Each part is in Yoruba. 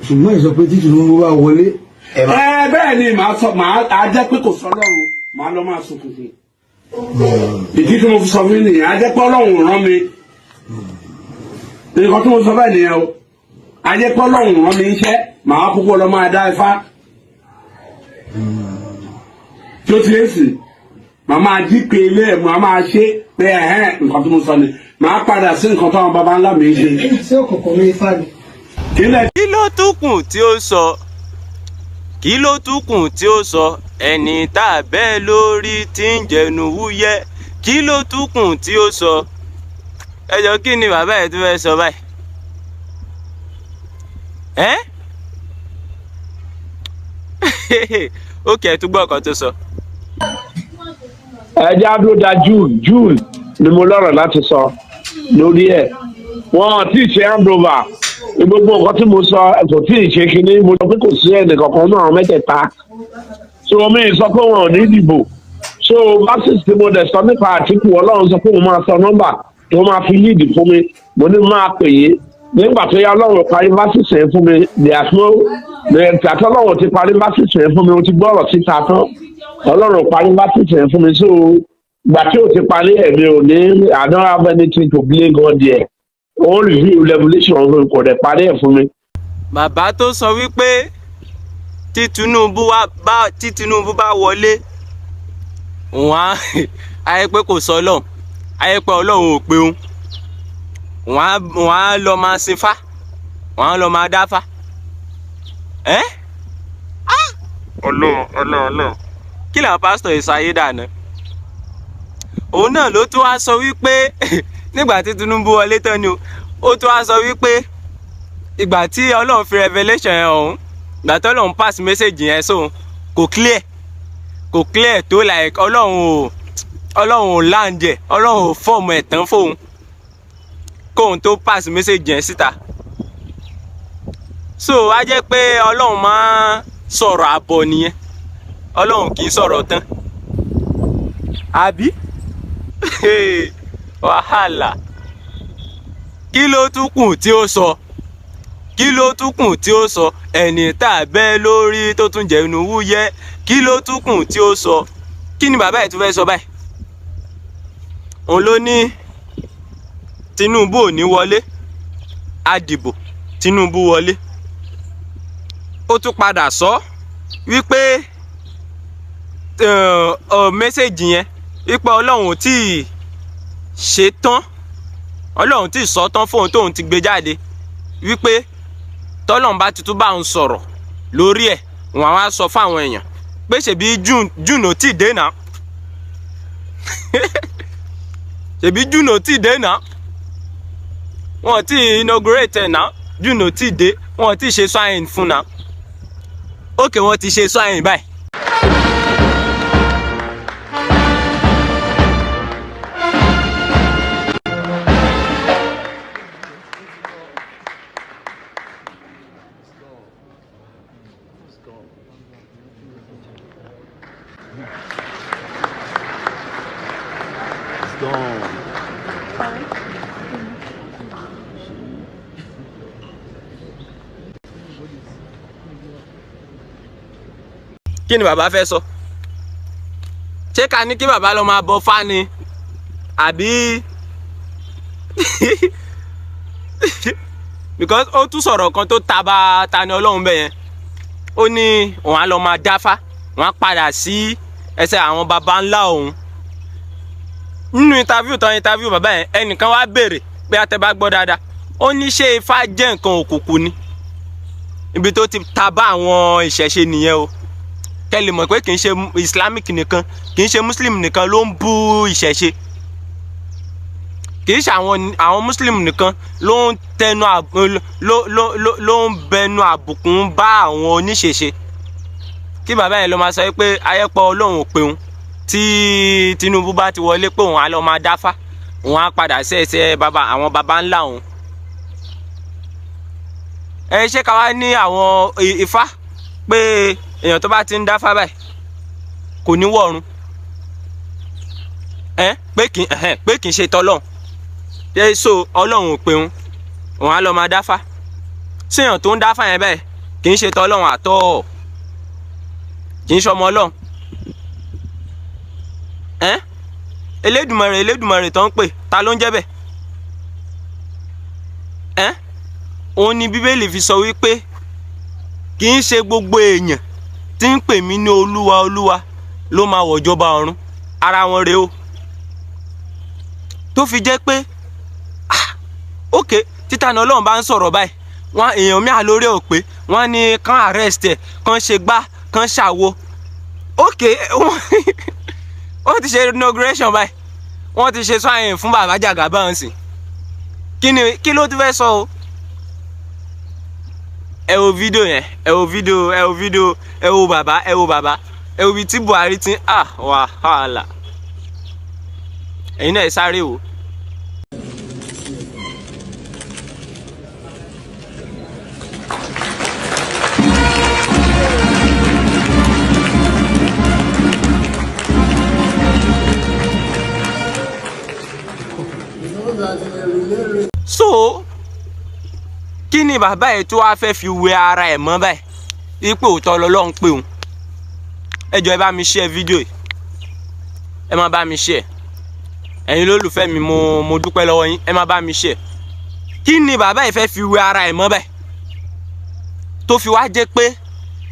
ṣùgbọ́n ìsọ pé tí Tinubu bá wọlé. bẹ́ẹ̀ ni màá jẹ́ pé kò sọ lọ́run màá lọ máa sunkún. ìdí tí mo fi sọ fún mi nìyẹn á jẹ́ pé Ọlọ́run rán mi nǹkan tí mo sọ bẹ́ẹ̀ nìyẹn o á jẹ́ pé Ọlọ́run rán mi iṣẹ́ màá púpọ̀ lọ máa dá ifá tí ó ti yé sí màá máa jí pé ilé ẹ̀ màá máa ṣe pé nǹkan tí mo sọ ni màá padà sí nǹkan táwọn baba ńlá mi ṣe. ṣé òkùnkùn mi ifá ni. kí ló tún kù tí ó sọ kí ló tún kù tí ó sọ ẹni tá a bẹ́ẹ̀ lórí tí ń jẹnu wúyẹ́ kí ló tún kù tí ó sọ ẹ jọ kí ni bàbá ẹ̀ tó fẹ́ sọ báyìí ó kẹ́ ẹ̀ tún gbọ́ ọ̀kan tó sọ. ẹ jẹ́ àdúrà June ni mo lọ́rọ̀ láti sọ lórí ẹ̀ wọ́n tí ì ṣe handover gbogbo nǹkan tí mo sọ kò tí ì ṣe kinní mo sọ pé kò sí ẹnì kankan náà mẹ́tẹ̀ẹ̀ta so mi sọ pé wọn ò ní dìbò so versus tí mo dẹ̀ sọ nípa Àtíkù Ọlọ́run sọ pé mo máa sọ nọ́mbà tó máa fi líìdì fún mi mo ní máa pè é nígbà tó yá Ọlọ́run parí versus yẹn fún mi àti Ọlọ́run ti parí versus yẹn fún mi mo ti gbọ́ ọ̀rọ̀ síta tán Ọlọ́run parí versus yẹn fún mi so ìgbà tí o ti parí ẹ̀mí ò ní I don't have anything to blame God there ó review revolution kò dẹ̀ parí ẹ̀ fún mi. bàbá tó sọ wípé tí Tinubu bá wọlé wọn á pé kò sọ Ọlọ́run á pé Ọlọ́run ò pé òun wọn á lọ máa sinfá wọn á lọ máa dáfá Ọlọ́run kí làwọn pásítọ̀ ìsayé dànù òun náà ló tún wá sọ wípé nígbà tí Tinubu wọlé tán ni ó tún wá sọ wípé ìgbà tí Ọlọ́run fi revelation yẹn ọ̀hún ìgbà tí Ọlọ́run pass message yẹn sóhun kò clear tó like Ọlọ́run ò láǹjẹ̀ Ọlọ́run ò fọ́ọ̀mù ẹ̀ tán fóun kóun tó pass message yẹn síta so á jẹ́ pé Ọlọ́run máa sọ̀rọ̀ àbọ̀ nìyẹn Ọlọ́run kì í sọ̀rọ̀ tán àbí wàhálà kí ló tún kù tí ó sọ kí ló tún kù tí ó sọ ẹni tá a bẹ́ lórí tó tún jẹ́ inú wúyẹ́ kí ló tún kù tí ó sọ kí ni bàbá ẹ̀ tún fẹ́ sọ báyìí òun ló ní Tinubu ò ní wọlé á dìbò Tinubu wọlé ó tún padà sọ wípé mẹ́sẹ̀gì yẹn wípé Ọlọ́run ò tí ì ṣe tán Ọlọ́run tí ì sọ tán fóun tóun ti gbé jáde wípé tọ́lọ́run bá ti tún bá òun sọ̀rọ̀ lórí ẹ̀ wọ́n á wá sọ fáwọn èèyàn pé ṣèbí June ò tí ì dé náà ṣèbí June ò tí ì dé náà wọn ò tí ì inaugurate náà June ò tí ì dé wọn ò tí ì ṣe swain fún náà ókè wọn ti ṣe swain báyìí. Kí ni bàbá fẹ́ sọ? Ṣé ká ní kí bàbá lọ máa bọ fáni àbí because ó tún sọ̀rọ̀ kan tó taba Tani Ọlọ́run bẹ́ẹ̀ yẹn ó ní òun á lọ máa dáfá òun á padà sí ẹsẹ̀ àwọn baba ńlá òun nínú interview bàbá yẹn ẹnìkan wá béèrè pé àtẹ̀bá gbọ́ dáadáa ó ní ṣé ifá jẹ́ nǹkan òkùnkùn ni ibi tó ti taba àwọn ìṣẹ̀ṣe nìyẹn o kẹ́lẹ̀ mọ̀ pé kì í ṣe Islamic nìkan kì í ṣe Muslim nìkan ló ń bú ìṣẹ̀ṣe kì í ṣe àwọn Muslim nìkan ló ń tẹnu ló ń bẹnu àbùkù bá àwọn oníṣẹ̀ṣe kí bàbá yẹn lọ máa sọ pé ayẹ́pọ̀ Ọlọ́run ò pé òun tí Tinubu bá ti wọlé pé òun á lọ máa dáfá òun á padà sí ẹsẹ̀ àwọn baba ńlá òun ṣé ká wá ní àwọn Ifá pé èèyàn tó bá ti ń dáfá báyìí kò ní wọ̀run pé kì í ṣe tọ́lọ́run so Ọlọ́run ò pé òun á lọ máa dáfá séèyàn tó ń dáfá yẹn báyìí kì í ṣe tọ́lọ́run àtọ́, kì í ṣọmọ Ọlọ́run. Elédùmarè tó ń pè, ta ló ń jẹ́ bẹ́ẹ̀? Òun ni Bíbélì fi sọ wípé kì í ṣe gbogbo èèyàn tí ń pè mí ní Olúwa Olúwa ló máa wọ̀ ìjọba ọ̀run. Ara wọn rèé o. Tó fi jẹ́ pé títa ni Ọlọ́run bá ń sọ̀rọ̀ báyìí, wọn èèyàn mi àlórí ò pé wọ́n ní kán arrest ẹ̀, kán ṣe gbá, kán ṣàwo. Wọ́n ti ṣe inauguration báyìí, wọ́n ti ṣe sọ́yìn fún bàbá Jagaban sí. Kí ló tún fẹ́ sọ o? Ẹ wo fídíò yẹn, ẹ wo bàbá, ẹ wo bí tí Buhari ti wàhálà. Ẹ̀yin náà ẹ sáré wò. So kí ni bàbá ẹ̀ tó wá fẹ́ fi wé ara ẹ̀ mọ́ báyìí ipò òótọ́ lọ́lọ́run pé òun? Ẹ jọ̀ọ́ ẹ bá mi share fídíò yìí, ẹ má bá mi share. Ẹ̀yin lólùfẹ́ mi, mo dúpẹ́ lọ́wọ́ yín, ẹ má bá mi share. Kí ni bàbá ẹ̀ fẹ́ fi wé ara ẹ̀ mọ́ báyìí tó fi wá jẹ́ pé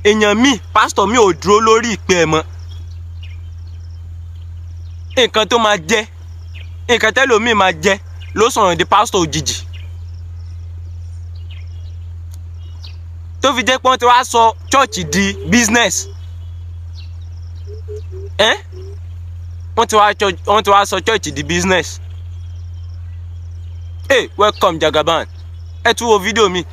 èèyàn mi, pásítọ̀ mi ò dúró lórí ìpè ẹ̀ mọ́? Nǹkan tó máa jẹ́, nǹkan tẹ́lòmíì máa jẹ́ ló sọ̀rọ̀ di pásítọ̀ òjijì. Tó fi jẹ́ pé wọ́n ti wá sọ chọ́ọ̀chì di business. Wọ́n ti wá sọ chọ́ọ̀chì di business. Welcome Jagaban. Ẹ tún wo fídíò mi.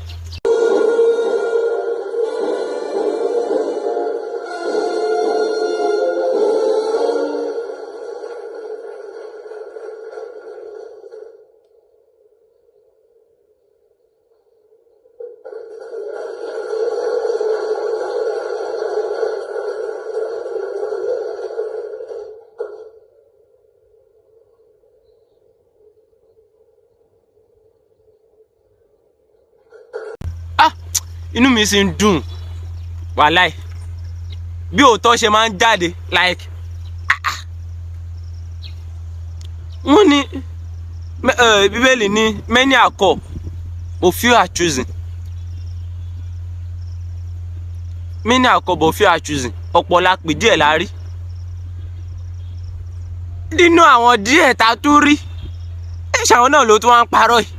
Inú mi sì ń dùn wàláì bí òótọ́ ṣe máa ń jáde like wọ́n ní Bíbélì ní many are called but few are chosen. Many are called but few are chosen. Ọ̀pọ̀ la pè, díẹ̀ la rí. Nínú àwọn díẹ̀ ta tún rí, ṣàwọn náà ló tún wá ń parọ́ yìí.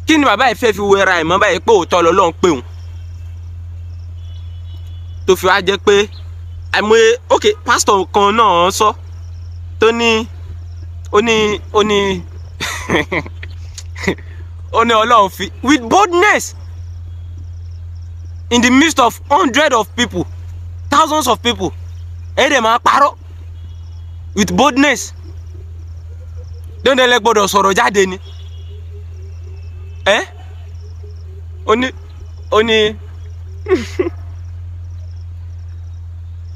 Kí ni bàbá ẹ̀ fẹ́ fi wéra ẹ̀ mọ́ báyìí pé òótọ́ lọ́lọ́run pé òun? Tó fi wá jẹ́ pé pásítọ̀ kan náà sọ tó ní ó ní Ọlọ́run fi with boldness in the midst of hundreds of people, thousands of people, dẹ̀ máa parọ́ with boldness. Dọ́ndẹ̀lẹ́ gbọ́dọ̀ sọ̀rọ̀ jáde ni. Ó ní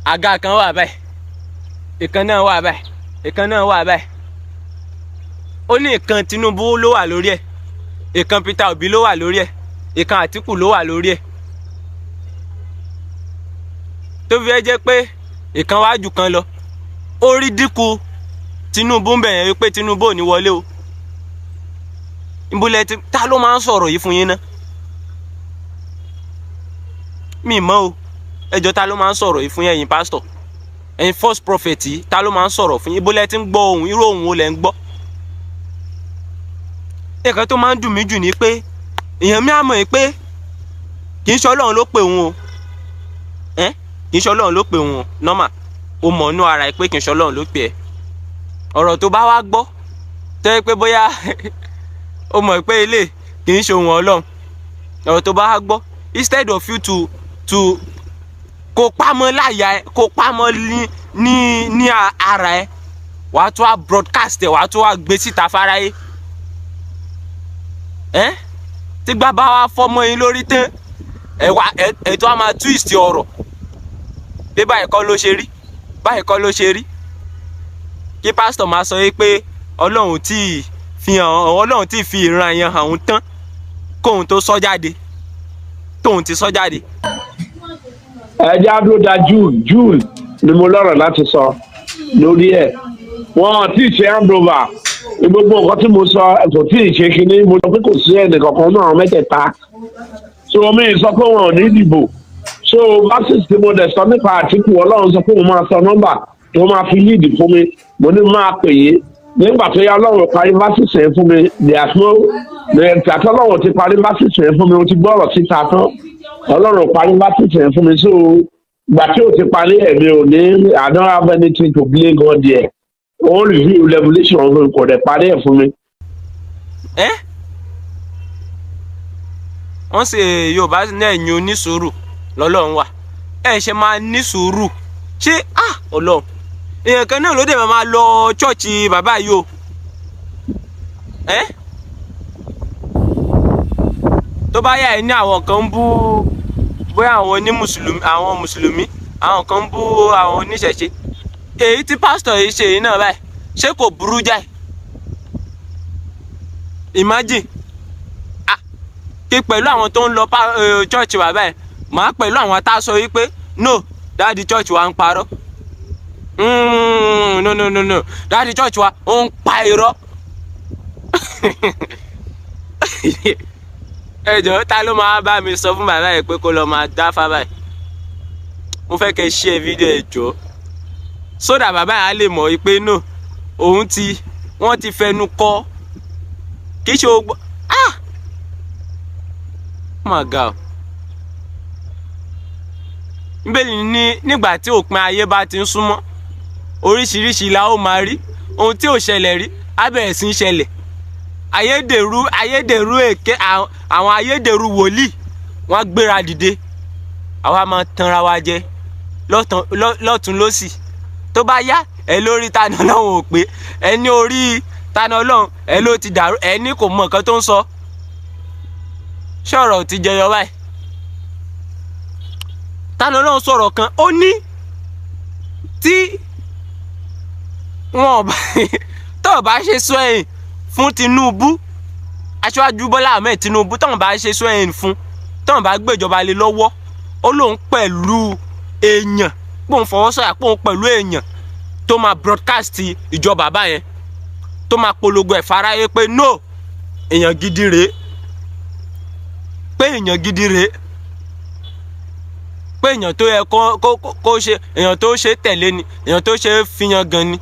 àga kan wà báyìí, ìkan náà wà báyìí, ìkan náà wà báyìí. Ó ní ìkan Tinubu ló wà lórí ẹ̀, ìkan Peter Obi ló wà lórí ẹ̀, ìkan Àtíkù ló wà lórí ẹ̀. Tó fi jẹ́ pé ìkan wá jù kan lọ. Ó rí dínkù Tinubu ń bẹ̀yẹn wípé Tinubu ò ní wọlé o. Ìbúlẹ̀ ta ló máa ń sọ̀rọ̀ yìí fún yín ná? Mi mọ̀ o. Ẹjọ́ ta ló máa ń sọ̀rọ̀ yìí fún ẹ̀yin pásítọ̀? Ẹ̀yin false prophet yìí ta ló máa ń sọ̀rọ̀ fún yín? Ìbúlẹ̀ tí ń gbọ́ ohùn, irú ohùn wo lẹ̀ ń gbọ́? Nǹkan tó máa ń dùn mí jù ni pé èèyàn mi á mọ̀ pé kì í ṣe Ọlọ́run ló pè òun o. Kì í ṣe Ọlọ́run ló pè òun o. Normal. O mọ̀ inú ara ẹ pé kì í ṣe Ọlọ́run ló pè ẹ́. Ọ̀rọ̀ tó bá wá gbọ́ tẹ́ pé bóyá o mọ̀ pé ilé kì í ṣe ohun Ọlọ́run. Ọ̀rọ̀ tó bá wá gbọ́, instead of you to kó pamọ́ láyà ẹ, kó pamọ́ ní ara ẹ, wàá tún wá broadcast ẹ, wàá tún wá gbé síta fáráyé. Tí gbá bá wá fọ́mọ yín lórí tán, ẹ tó wá máa twist ọ̀rọ̀. Bí báyìí kọ́ ló ṣe rí, báyìí kọ́ ló ṣe rí. Kí pásítọ̀ máa sọ pé Ọlọ́run tí fi ìran yẹn hàn òun tán kóun tó sọ jáde. tóun ti sọ jáde. ẹjẹ́ àdúrà June ni mo lọ́rọ̀ láti sọ lórí ẹ̀. Wọ́n ti ṣe handover gbogbo nǹkan tí mo sọ kò tí ì ṣe kinní mo sọ pé kò sí ẹnì kankan náà mẹ́tẹ̀ẹ̀ta. So mi sọ pé wọn ò ní dìbò. So versus tí mo dẹ̀ sọ nípa Àtíkù Ọlọ́run sọ pé mo máa sọ nọ́mbà tó máa fi lead fún mi mo ní máa pè é nígbà tó yá Ọlọ́run parí versus yẹn fún mi àti Ọlọ́run ti parí versus yẹn fún mi o ti gbọ́rọ̀ síta tán Ọlọ́run parí versus yẹn fún mi so gbà tí o ti parí ẹ̀mí ò ní I don't have anything to blame God there ó review revelation kò dẹ̀ parí ẹ̀ fún mi. wọ́n ṣe Yorùbá ní ẹ̀yin onísùúrù lọ́lọ́run wà ẹ̀ ṣe máa ní sùúrù ṣé Ọlọ́run èèyàn kan náà ló dé máa lọ ṣọ́ọ̀ṣì bàbá yìí o tó bá yà ẹ ní àwọn kan ń bú bóyá àwọn mùsùlùmí àwọn kan ń bú àwọn oníṣẹ̀ṣe èyí tí pásítọ̀ yìí ṣe yìí náà báyìí ṣé kò burú jáì imagine kí pẹ̀lú àwọn tó ń lọ ṣọ́ọ̀ṣì bàbá ẹ̀ máa pẹ̀lú àwọn tá a sọ wípé no dáàdi ṣọ́ọ̀ṣì wa ń parọ́ no dáàdi ṣọ́ọ̀ṣì wa ó ń pa irọ́ ẹ jọ̀ọ́ ta ló máa bá mi sọ fún bàbá ẹ̀ pé kó lọ máa dáfá báyìí mo fẹ́ kẹ́ share fídíò ẹ̀ jọ̀ọ́ sódà bàbá yẹn á lè mọ̀ wípé no wọ́n ti fẹnu kọ́ kì í ṣe ogbó my God níbẹ̀lì ní nígbà tí òpin ayé bá ti ń súnmọ́ oríṣiríṣi la ó máa rí ohun tí ò ṣẹlẹ̀ rí á bẹ̀rẹ̀ sí í ṣẹlẹ̀ ayédèrú èké àwọn ayédèrú wòlíì wọ́n gbéra dìde àwa máa tanra wa jẹ lọ́tún lọ́sì tó bá yá ẹ lórí Tani Olohun ò pé ẹ ní orí Tani Olohun ẹ ló ti dàrú ẹ ní kò mọ nǹkan tó ń sọ ṣọ̀rọ̀ ti jẹyọ báyìí Tani Olohun sọ̀rọ̀ kan ó ní tí wọn tó bá ṣe sọ ẹ̀yìn fún Tinubu aṣáájú Bọ́lá Ahmed Tinubu tó bá ṣe sọ ẹ̀yìn fún tó bá gbéjọba lé lọ́wọ́ ó lóun pẹ̀lú èèyàn pòun fọwọ́sọ̀yà pòun pẹ̀lú èèyàn tó máa broadcast ìjọba báyẹn tó máa polongo ẹ̀ fáráyé pé no èèyàn gidi rèé pé èèyàn tó yẹ kó ṣe èèyàn tó ṣe tẹ̀lé ni èèyàn tó ṣe fihàn gan ni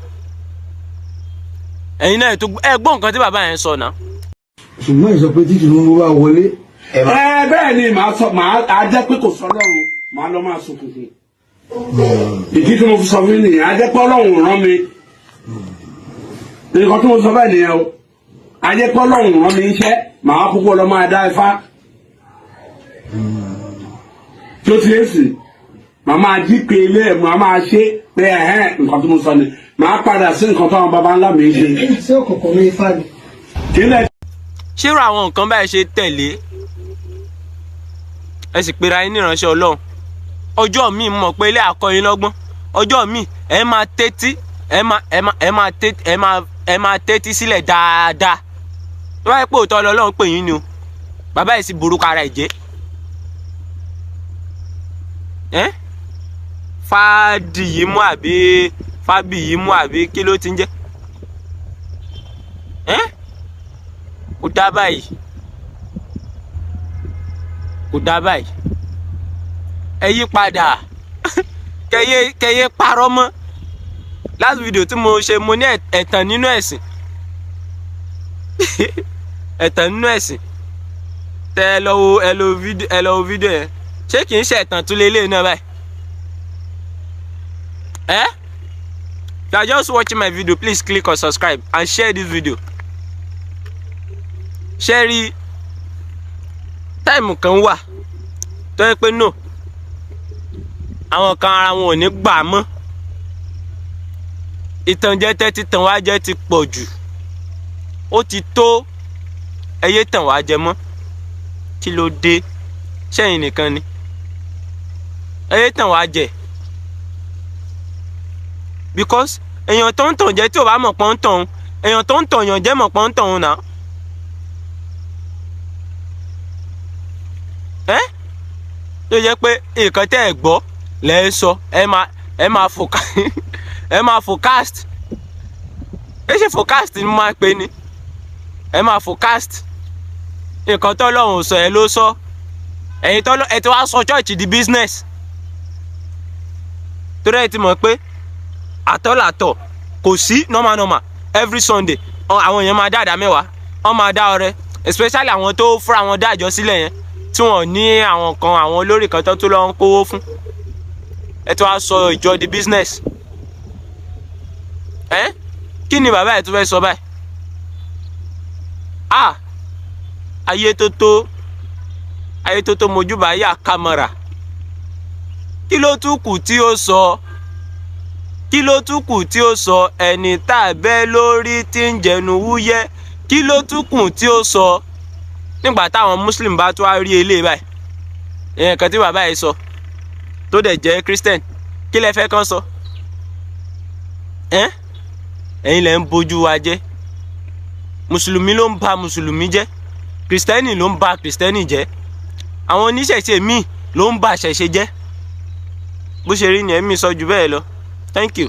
ẹ̀yin náà ẹ gbọ́ nǹkan tí bàbá yẹn sọ náà. ṣùgbọ́n ìsọ pé tí Tinubu bá wọlé. bẹ́ẹ̀ ni màá jẹ́ pé kò sọ lọ́run màá lọ máa sunkún fún ìdí tí mo fi sọ fún mi nìyẹn a jẹ́ pé Ọlọ́run rán mi nǹkan tí mo sọ bẹ́ẹ̀ nìyẹn o a jẹ́ pé Ọlọ́run rán mi iṣẹ́ màá púpọ̀ lọ máa dá ifá tó ti èsì màá máa jí pé ilé ẹ̀ màá máa ṣe pé nǹkan tí mo sọ ni màá padà sí nǹkan táwọn baba ńlá mi ṣe. ṣé òkùnkùn ní ifá ni. ṣérò àwọn nǹkan báyìí ṣe tẹ̀lé ẹ sì pera yín ní ìránṣẹ́ Ọlọ́run ọjọ́ mi mọ̀ pé ilé àkọyìn lọ́gbọ́n ọjọ́ mi ẹ máa tẹ́tí sílẹ̀ dáadáa tó bá yẹ pé òótọ́ Ọlọ́run pè yín ni o bàbá yìí sì burúkú ara ẹ̀ jẹ́ fàdìyímú àbí fábìyímú àbí kí ló ti ń jẹ́ kò dá báyìí ẹ yí padà kẹyẹ parọ́ mọ́ last video tí mo ṣe mo ní ẹ̀tàn nínú ẹ̀sìn tẹ ẹ lọ wo fídíò yẹn ṣé kì í ṣe ẹ̀tàn tún lélẹ̀ náà báyìí if you are just watching my video please click on subscribe and share this video ṣẹ́rí táìmù kan wà tó yẹ pé no àwọn kan ara wọn ò ní gbà mọ́ ìtànjẹ tẹ́tí tàn wá jẹ ti pọ̀ jù ó ti tó ẹyẹ tàn wá jẹ mọ́ kí ló dé ṣẹ́yìn nìkan ni ẹyẹ tàn wá jẹ because èèyàn tó ń tàn jẹ tí ò bá mọ̀ pọ́n tàn èèyàn tó ń tàn yàn jẹ́ mọ̀ pọ́n tàn náà tó jẹ́ pé nǹkan tẹ́ ẹ̀ gbọ́ lẹ́ ń sọ ẹ máa forecast ẹ ṣe forecast ni mo máa pè ní ẹ máa forecast nǹkan tọ́lọ́run sọ ẹ ló sọ ẹ̀yin tọ́lọ́ ẹ ti wá sọ church di business torí ẹ ti mọ̀ pé àtọ́làtọ̀ kò sí normal every Sunday àwọn èèyàn máa dá àdá mẹ́wàá wọ́n máa dá ọrẹ especially àwọn tó fúnra wọn dá àjọ sílẹ̀ yẹn tí wọ́n ní àwọn olórí kan tó lọ ń kówó fún ẹ ti wá sọ ìjọ di business kí ni bàbá ẹ tó fẹ́ sọ báyìí ayé tó tó mojúbà yà kámẹ́rà kí ló tún kù tí ó sọ ẹni tá a bẹ́ lórí tí ń jẹnu wúyẹ́ kí ló tún kù tí ó sọ nígbà táwọn muslim bá tó wá rí eléyìí báyìí ìyẹn kan tí bàbá yìí sọ tó dẹ̀ jẹ́ christian kí lẹ fẹ́ kàn sọ ẹ̀yin lẹ ń bójú wa jẹ́ mùsùlùmí ló ń ba mùsùlùmí jẹ́ kristẹni ló ń ba kristẹni jẹ́ àwọn oníṣẹ̀ṣe míì ló ń ba ṣẹ̀ṣe jẹ́ bó ṣe rí ni ẹ̀mí sọ jù bẹ́ẹ̀ lọ thank you.